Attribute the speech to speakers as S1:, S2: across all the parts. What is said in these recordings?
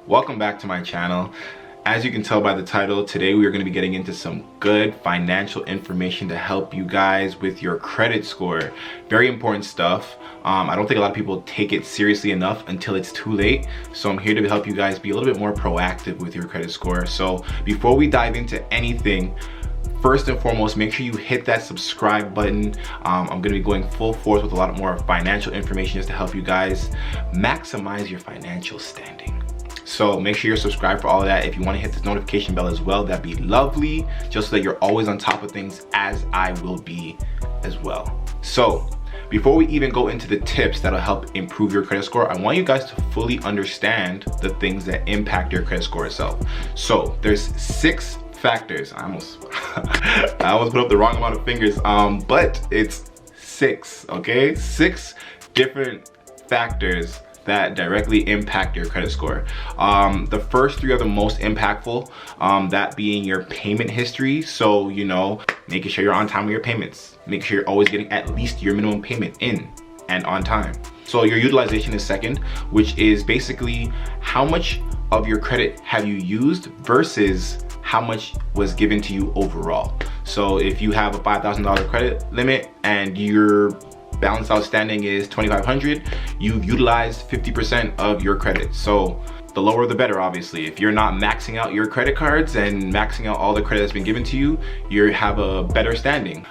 S1: Welcome back to my channel. As you can tell by the title, today we are going to be getting into some good financial information to help you guys with your credit score. Very important stuff. I don't think a lot of people take it seriously enough until it's too late. So I'm here to help you guys be a little bit more proactive with your credit score. So before we dive into anything, first and foremost, make sure you hit that subscribe button. I'm going to be going full force with a lot more financial information just to help you guys maximize your financial standing. So make sure you're subscribed for all of that. If you want to hit the notification bell as well, that'd be lovely, just so that you're always on top of things, as I will be as well. So before we even go into the tips that'll help improve your credit score, I want you guys to fully understand the things that impact your credit score itself. So there's 6 factors. I almost put up the wrong amount of fingers, but it's 6, okay? 6 different factors that directly impact your credit score. The first 3 are the most impactful, that being your payment history. So, you know, making sure you're on time with your payments. Make sure you're always getting at least your minimum payment in and on time. So your utilization is second, which is basically how much of your credit have you used versus how much was given to you overall. So if you have a $5,000 credit limit and your balance outstanding is $2,500, you utilized 50% of your credit. So the lower the better, obviously. If you're not maxing out your credit cards and maxing out all the credit that's been given to you, you have a better standing.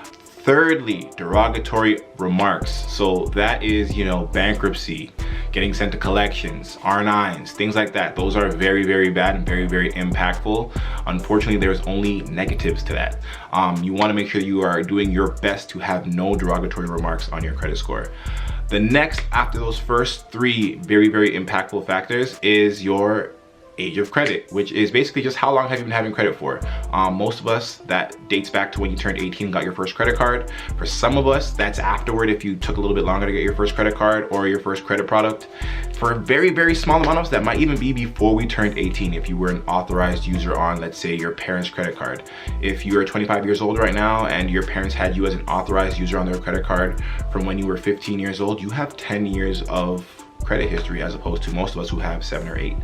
S1: Thirdly, derogatory remarks. So that is, you know, bankruptcy, getting sent to collections, R9s, things like that. Those are very, very bad and very, very impactful. Unfortunately, there's only negatives to that. You want to make sure you are doing your best to have no derogatory remarks on your credit score. The next, after those first 3 very, very impactful factors, is your age of credit, which is basically just how long have you been having credit for. Most of us, that dates back to when you turned 18 and got your first credit card. For some of us, that's afterward, if you took a little bit longer to get your first credit card or your first credit product. For a very, very small amount of us, that might even be before we turned 18, if you were an authorized user on, let's say, your parents' credit card. If you're 25 years old right now and your parents had you as an authorized user on their credit card from when you were 15 years old, you have 10 years of credit history, as opposed to most of us who have 7 or 8,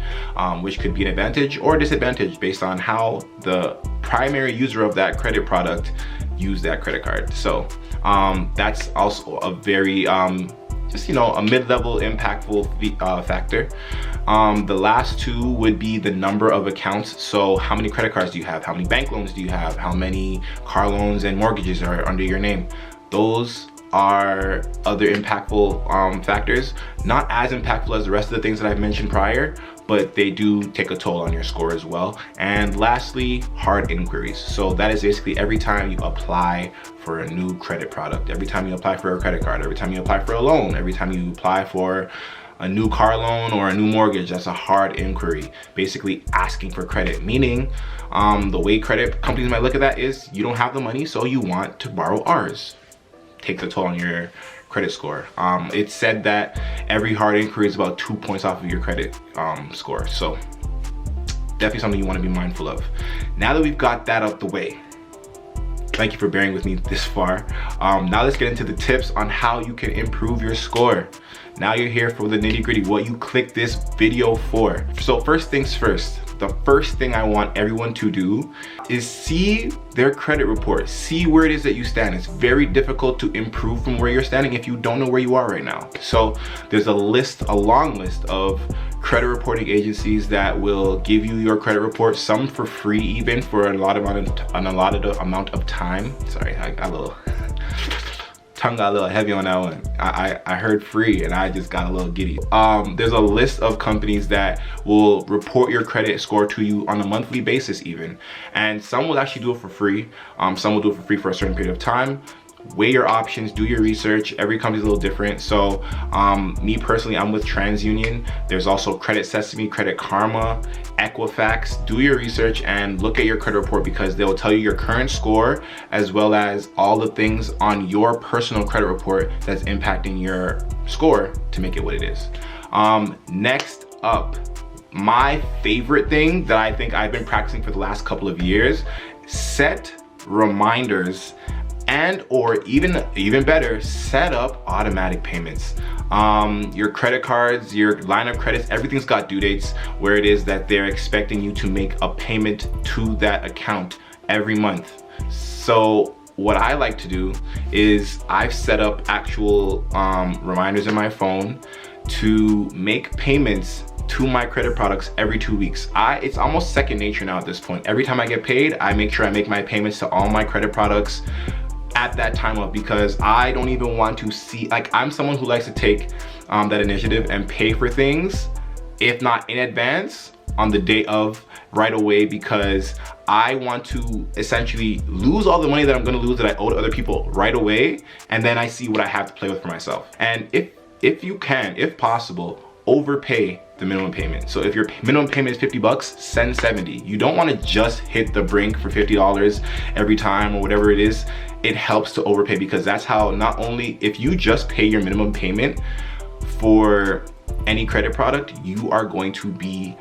S1: which could be an advantage or a disadvantage based on how the primary user of that credit product used that credit card. So that's also a very just, you know, a mid-level impactful factor. The last 2 would be the number of accounts. So how many credit cards do you have? How many bank loans do you have? How many car loans and mortgages are under your name? Those are other impactful factors. Not as impactful as the rest of the things that I've mentioned prior, but they do take a toll on your score as well. And lastly, hard inquiries. So that is basically every time you apply for a new credit product, every time you apply for a credit card, every time you apply for a loan, every time you apply for a new car loan or a new mortgage, that's a hard inquiry, basically asking for credit. Meaning, the way credit companies might look at that is you don't have the money, so you want to borrow ours. Takes a toll on your credit score. It's said that every hard inquiry is about 2 points off of your credit score. So definitely something you want to be mindful of. Now that we've got that out the way, thank you for bearing with me this far. Now let's get into the tips on how you can improve your score. Now you're here for the nitty-gritty, what you clicked this video for. So first things first, the first thing I want everyone to do is see their credit report. See where it is that you stand. It's very difficult to improve from where you're standing if you don't know where you are right now. So there's a long list of credit reporting agencies that will give you your credit report, some for free, even for an allotted amount of time. Sorry, I got a little tongue got a little heavy on that one. I heard free and I just got a little giddy. There's a list of companies that will report your credit score to you on a monthly basis even. And some will actually do it for free. Some will do it for free for a certain period of time. Weigh your options, do your research. Every company's a little different. So me personally, I'm with TransUnion. There's also Credit Sesame, Credit Karma, Equifax. Do your research and look at your credit report, because they'll tell you your current score as well as all the things on your personal credit report that's impacting your score to make it what it is. Next up, my favorite thing that I think I've been practicing for the last couple of years, set reminders and or even better, set up automatic payments. Your credit cards, your line of credits, everything's got due dates where it is that they're expecting you to make a payment to that account every month. So what I like to do is I've set up actual reminders in my phone to make payments to my credit products every 2 weeks. It's almost second nature now at this point. Every time I get paid, I make sure I make my payments to all my credit products at that time of, because I don't even want to see, like, I'm someone who likes to take that initiative and pay for things, if not in advance, on the day of, right away, because I want to essentially lose all the money that I'm gonna lose that I owe to other people right away, and then I see what I have to play with for myself. And if you can, if possible, overpay the minimum payment. So if your minimum payment is 50 bucks, send 70. You don't want to just hit the brink for $50 every time or whatever it is. It helps to overpay, because that's how, not only if you just pay your minimum payment for any credit product, you are going to be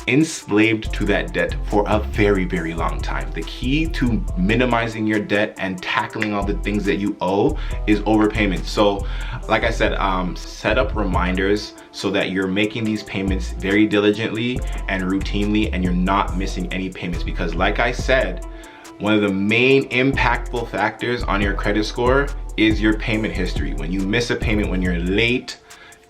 S1: enslaved to that debt for a very, very long time. The key to minimizing your debt and tackling all the things that you owe is overpayment. So like I said, set up reminders so that you're making these payments very diligently and routinely, and you're not missing any payments, because like I said, one of the main impactful factors on your credit score is your payment history. When you miss a payment, when you're late,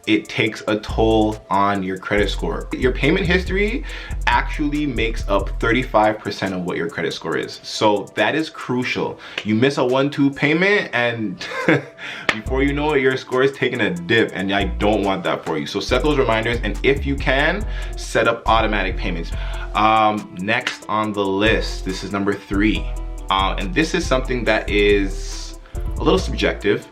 S1: it takes a toll on your credit score. Your payment history actually makes up 35% of what your credit score is. So that is crucial. You miss a 1-2 payment and before you know it, your score is taking a dip, and I don't want that for you. So set those reminders, and if you can, set up automatic payments. Next on the list, this is number 3. And this is something that is a little subjective.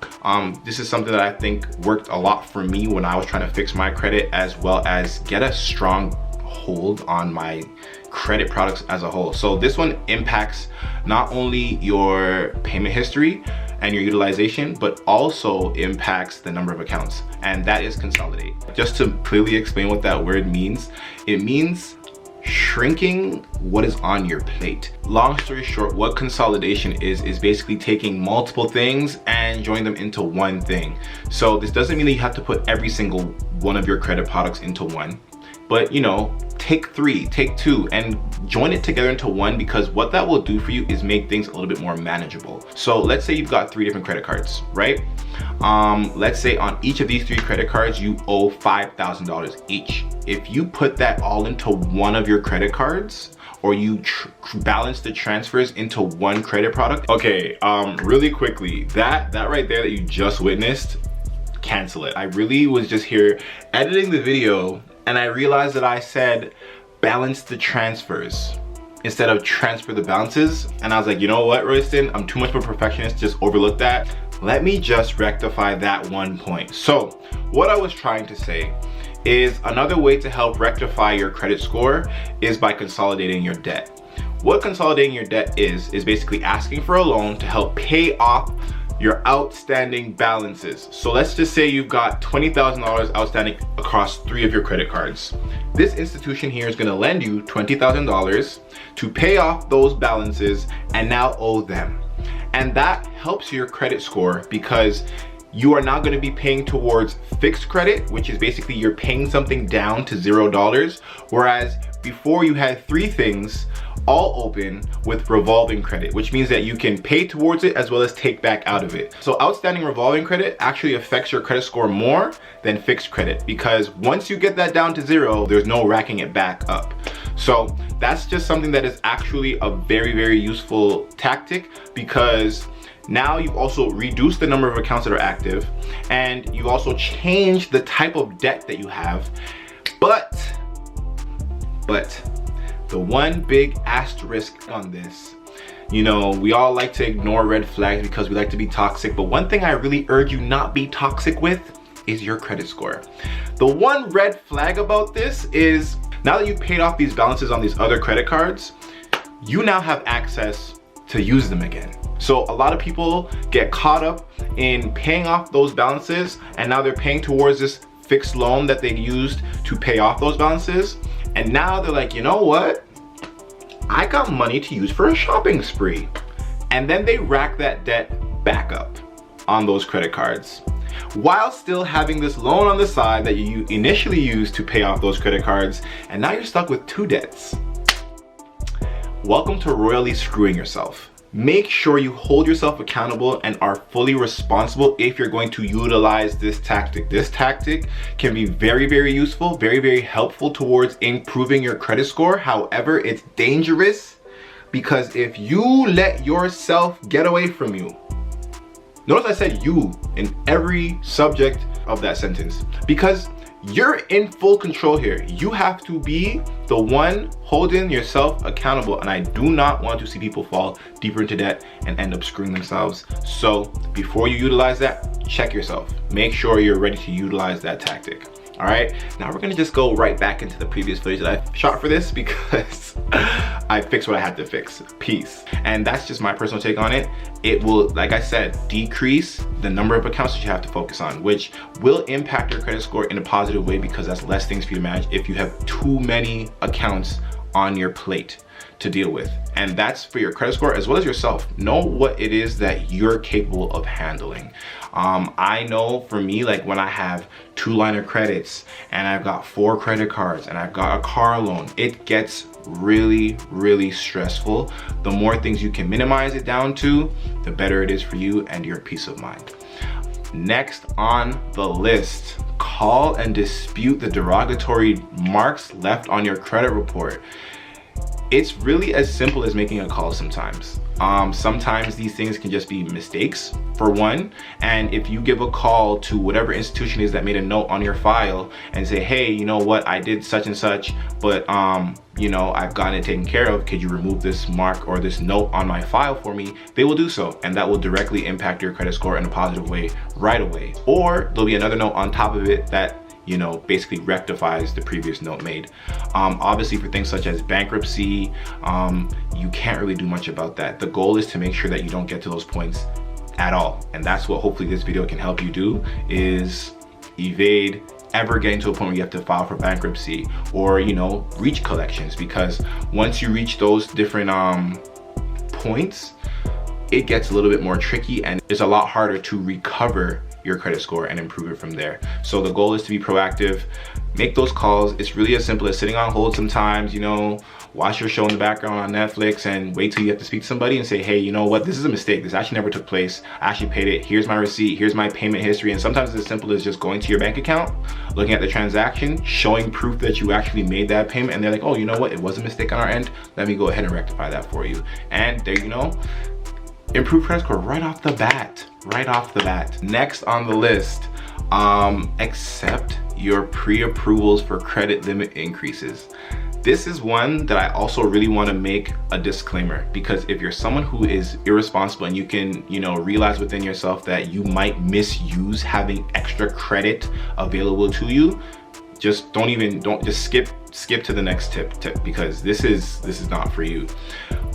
S1: This is something that I think worked a lot for me when I was trying to fix my credit, as well as get a strong hold on my credit products as a whole. So this one impacts not only your payment history and your utilization, but also impacts the number of accounts, and that is consolidate. Just to clearly explain what that word means, it means shrinking what is on your plate. Long story short, what consolidation is basically taking multiple things and joining them into one thing. So this doesn't mean that you have to put every single one of your credit products into one, but you know, take 3, take 2, and join it together into one, because what that will do for you is make things a little bit more manageable. So let's say you've got 3 different credit cards, right? Let's say on each of these 3 credit cards, you owe $5,000 each. If you put that all into one of your credit cards, or you balance the transfers into one credit product. Okay, really quickly, that right there that you just witnessed, cancel it. I really was just here editing the video, and I realized that I said balance the transfers instead of transfer the balances. And I was like, you know what, Royston, I'm too much of a perfectionist, just overlook that. Let me just rectify that one point. So what I was trying to say is, another way to help rectify your credit score is by consolidating your debt. What consolidating your debt is basically asking for a loan to help pay off your outstanding balances. So let's just say you've got $20,000 outstanding across 3 of your credit cards. This institution here is gonna lend you $20,000 to pay off those balances and now owe them. And that helps your credit score, because you are now gonna be paying towards fixed credit, which is basically you're paying something down to $0, whereas before you had 3 things all open with revolving credit, which means that you can pay towards it as well as take back out of it. So outstanding revolving credit actually affects your credit score more than fixed credit, because once you get that down to 0, there's no racking it back up. So that's just something that is actually a very, very useful tactic, because now you've also reduced the number of accounts that are active, and you've also changed the type of debt that you have. But the one big asterisk on this, you know, we all like to ignore red flags because we like to be toxic, but one thing I really urge you not be toxic with is your credit score. The one red flag about this is, now that you've paid off these balances on these other credit cards, you now have access to use them again. So a lot of people get caught up in paying off those balances, and now they're paying towards this fixed loan that they used to pay off those balances. And now they're like, you know what? I got money to use for a shopping spree. And then they rack that debt back up on those credit cards. while still having this loan on the side that you initially used to pay off those credit cards, and now you're stuck with 2 debts. Welcome to royally screwing yourself. Make sure you hold yourself accountable and are fully responsible if you're going to utilize this tactic. This tactic can be very, very useful, very, very helpful towards improving your credit score. However, it's dangerous because if you let yourself get away from you, notice I said you in every subject of that sentence, because you're in full control here. You have to be the one holding yourself accountable, and I do not want to see people fall deeper into debt and end up screwing themselves. So before you utilize that, check yourself. Make sure you're ready to utilize that tactic. All right, now we're gonna just go right back into the previous footage that I shot for this because I fixed what I had to fix. Peace. And that's just my personal take on it. It will, like I said, decrease the number of accounts that you have to focus on, which will impact your credit score in a positive way because that's less things for you to manage if you have too many accounts on your plate to deal with. And that's for your credit score as well as yourself. Know what it is that you're capable of handling. I know for me, like when I have 2 line of credits and I've got 4 credit cards and I've got a car loan, it gets really, really stressful. The more things you can minimize it down to, the better it is for you and your peace of mind. Next on the list, call and dispute the derogatory marks left on your credit report. It's really as simple as making a call sometimes. Sometimes these things can just be mistakes, for one, and if you give a call to whatever institution is that made a note on your file and say, hey, you know what, I did such and such, but you know, I've gotten it taken care of, could you remove this mark or this note on my file for me? They will do so, and that will directly impact your credit score in a positive way right away. Or there'll be another note on top of it that, you know, basically rectifies the previous note made. Obviously for things such as bankruptcy, you can't really do much about that. The goal is to make sure that you don't get to those points at all. And that's what hopefully this video can help you do, is evade ever getting to a point where you have to file for bankruptcy or, you know, reach collections, because once you reach those different points, it gets a little bit more tricky and it's a lot harder to recover your credit score and improve it from there. So the goal is to be proactive, make those calls. It's really as simple as sitting on hold sometimes, you know, watch your show in the background on Netflix and wait till you have to speak to somebody and say, hey, you know what, this is a mistake. This actually never took place. I actually paid it. Here's my receipt. Here's my payment history. And sometimes it's as simple as just going to your bank account, looking at the transaction, showing proof that you actually made that payment. And they're like, oh, you know what, it was a mistake on our end. Let me go ahead and rectify that for you. And there you know, improve credit score right off the bat. Next on the list, accept your pre-approvals for credit limit increases. This is one that I also really want to make a disclaimer, because if you're someone who is irresponsible and you can, you know, realize within yourself that you might misuse having extra credit available to you, just don't just skip to the next tip because this is not for you.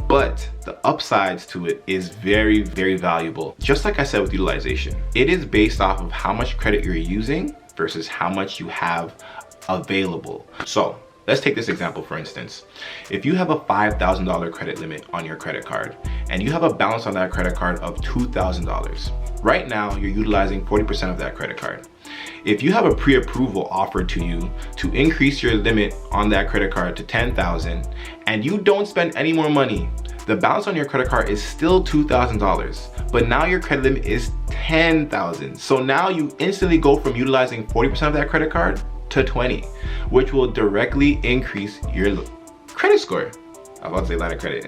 S1: But the upsides to it is very, very valuable. Just like I said with utilization, it is based off of how much credit you're using versus how much you have available. So let's take this example, for instance. If you have a $5,000 credit limit on your credit card and you have a balance on that credit card of $2,000, right now you're utilizing 40% of that credit card. If you have a pre-approval offered to you to increase your limit on that credit card to $10,000 and you don't spend any more money, the balance on your credit card is still $2,000, but now your credit limit is $10,000. So now you instantly go from utilizing 40% of that credit card to 20, which will directly increase your credit score. I was about to say line of credit.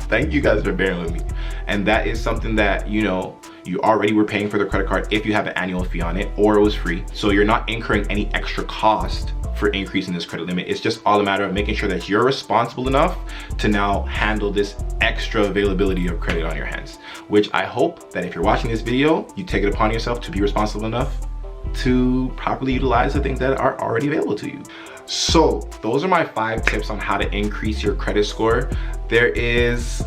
S1: Thank you guys for bearing with me. And that is something that, you know, you already were paying for the credit card if you have an annual fee on it, or it was free. So you're not incurring any extra cost for increasing this credit limit. It's just all a matter of making sure that you're responsible enough to now handle this extra availability of credit on your hands, which I hope that if you're watching this video, you take it upon yourself to be responsible enough to properly utilize the things that are already available to you. So those are my 5 tips on how to increase your credit score. There is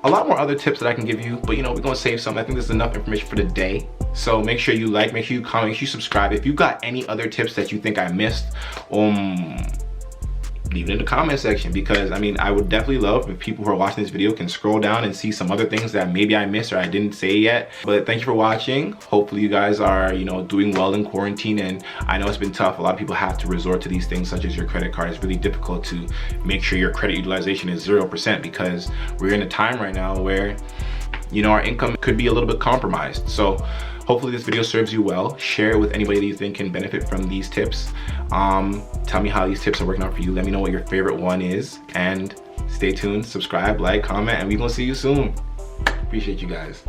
S1: a lot more other tips that I can give you, but you know, we're gonna save some. I think this is enough information for the day. So make sure you like, make sure you comment, make sure you subscribe. If you got any other tips that you think I missed, leave it in the comment section, because I mean, I would definitely love if people who are watching this video can scroll down and see some other things that maybe I missed or I didn't say yet. But thank you for watching. Hopefully you guys are, you know, doing well in quarantine. And I know it's been tough. A lot of people have to resort to these things such as your credit card. It's really difficult to make sure your credit utilization is 0%, because we're in a time right now where, you know, our income could be a little bit compromised. So hopefully this video serves you well. Share it with anybody that you think can benefit from these tips. Tell me how these tips are working out for you. Let me know what your favorite one is, and stay tuned, subscribe, like, comment, and we're gonna see you soon. Appreciate you guys.